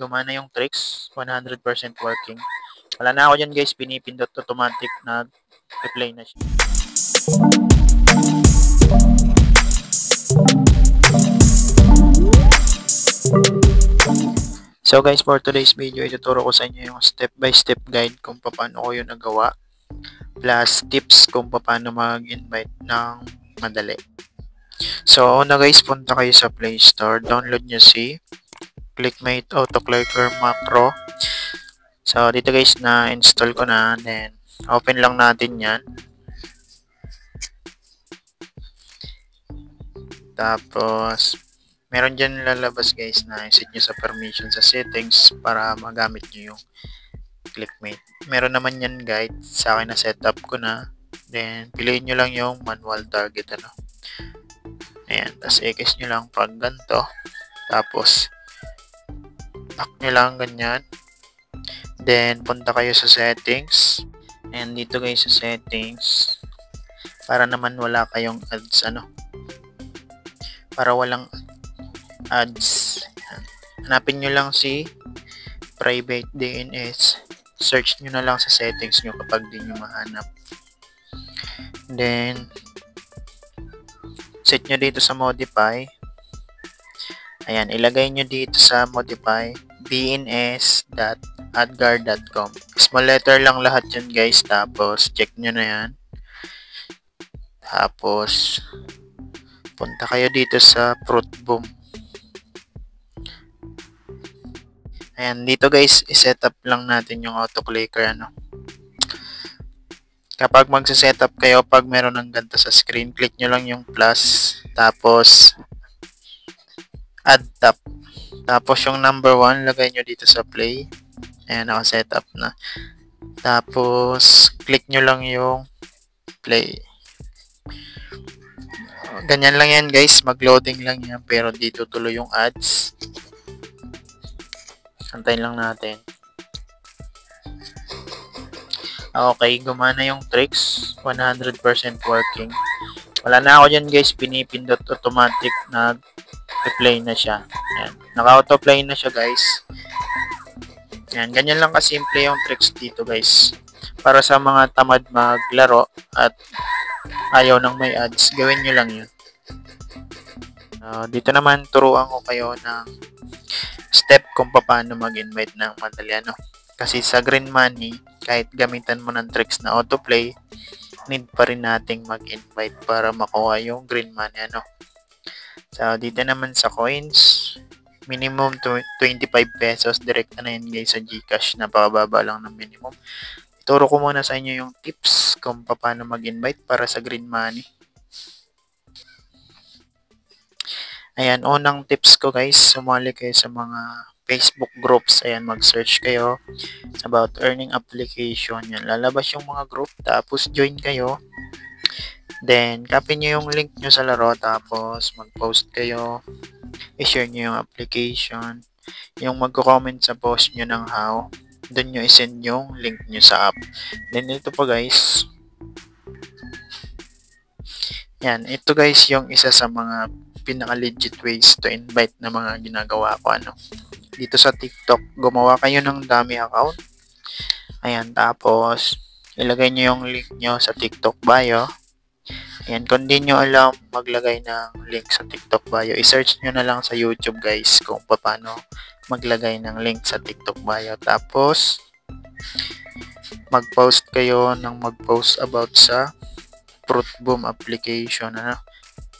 gumana yung tricks, 100% working. Wala na ako dyan guys, pinipindot automatic na replay na siya. So guys, for today's video, ituturo ko sa inyo yung step-by-step guide kung paano ko yun nagawa. Plus tips kung paano mag-invite ng madali. So una guys, punta kayo sa Play Store. Download nyo si Clickmate Autoclicker Macro. So dito guys, na-install ko na. Then open lang natin yan. Tapos meron dyan lalabas guys na iset nyo sa permission sa settings para magamit nyo yung Clickmate. Meron naman yan guide. Sa akin na setup ko na. Then piliin nyo lang yung manual target. Ayan. Tapos i-kiss nyo lang pag ganito. Tapos lock nyo lang ganyan. Then punta kayo sa settings. And dito guys sa settings. Para naman wala kayong ads para walang ads. Hanapin nyo lang si private DNS. Search nyo na lang sa settings nyo kapag di nyo mahanap. Then set nyo dito sa modify. Ayan, ilagay nyo dito sa modify bns.adgar.com. Small letter lang lahat yun guys. Tapos check nyo na yan. Tapos punta kayo dito sa Fruitboom. Ayan, dito guys, i-set up lang natin yung autoclicker. Kapag magsa-setup kayo, pag meron ng ganito sa screen, click nyo lang yung plus, tapos add tap. Tapos yung number 1, lagay nyo dito sa play. Ayan, naka-setup na. Tapos click nyo lang yung play. Ganyan lang yan guys, mag-loading lang yan, pero dito tuloy yung ads. Antayin lang natin. Okay, gumana yung tricks, 100% working. Wala na ako dyan guys, pinipindot automatic na replay na siya. Ayan, naka-autoplay na siya guys. Ayan, ganyan lang kasimple yung tricks dito guys. Para sa mga tamad maglaro at ayaw ng may ads, gawin nyo lang yun. Dito naman, turuan ko kayo ng step kung paano mag-invite ng madali. Kasi sa Green Money, kahit gamitan mo ng tricks na autoplay, need pa rin nating mag-invite para makuha yung Green Money. So, dito naman sa coins, minimum 25 pesos. Direkta na yun guys sa GCash. Napakababa lang ng minimum. Ituro ko muna sa inyo yung tips kung paano mag-invite para sa Green Money. Ayan, unang tips ko guys, sumali kayo sa mga Facebook groups. Ayan, mag-search kayo about earning application. Yan, lalabas yung mga group. Tapos join kayo. Then, copy nyo yung link nyo sa laro. Tapos, mag-post kayo. I-share nyo yung application. Yung magko-comment sa post nyo ng how. Doon nyo i-send yung link nyo sa app. Then, ito pa guys. Yan, ito guys yung isa sa mga pinaka-legit ways to invite na mga ginagawa ko. Dito sa TikTok, gumawa kayo ng dummy account. Ayan, tapos ilagay nyo yung link nyo sa TikTok bio. Ayan, kung di nyo alam maglagay ng link sa TikTok bio, i-search nyo na lang sa YouTube guys kung paano maglagay ng link sa TikTok bio. Tapos mag-post kayo ng mag-post about sa Fruitboom application.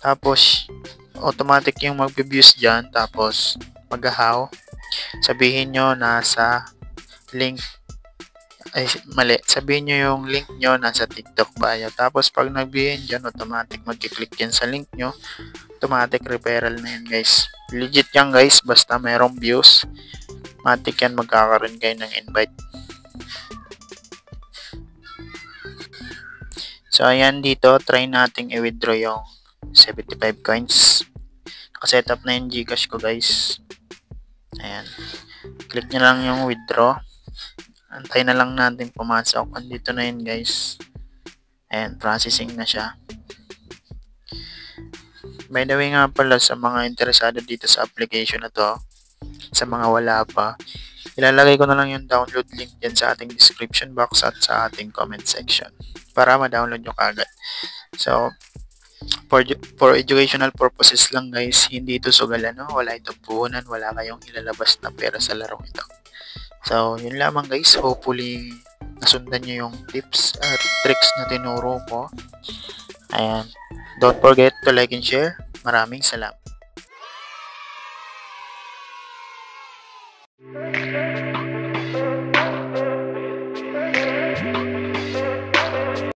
Tapos automatic yung mag-views dyan. Tapos mag-how. Sabihin nyo nasa link. Ay, mali. Sabihin nyo yung link nyo nasa TikTok bio. Tapos pag nag-view dyan, automatic mag-click yan sa link nyo. Automatic referral na yan guys. Legit yan guys. Basta merong views. Automatic yan magkakaroon kayo ng invite. So ayan, dito try nating i-withdraw yung 75 coins. Nakaset up na yung GCash ko guys. Ayan. Click nyo lang yung withdraw. Antay na lang natin pumasok. Andito na yun guys. Ayan, processing na siya. By the way nga pala, sa mga interesado dito sa application na to, sa mga wala pa, ilalagay ko na lang yung download link dyan sa ating description box at sa ating comment section para ma-download nyo kagad. So, for educational purposes lang guys, hindi ito sugalan, no? Wala itong puhunan, wala kayong ilalabas na pera sa larong ito. So, yun lamang guys. Hopefully, nasundan nyo yung tips at tricks na tinuro ko. Ayan. Don't forget to like and share. Maraming salamat.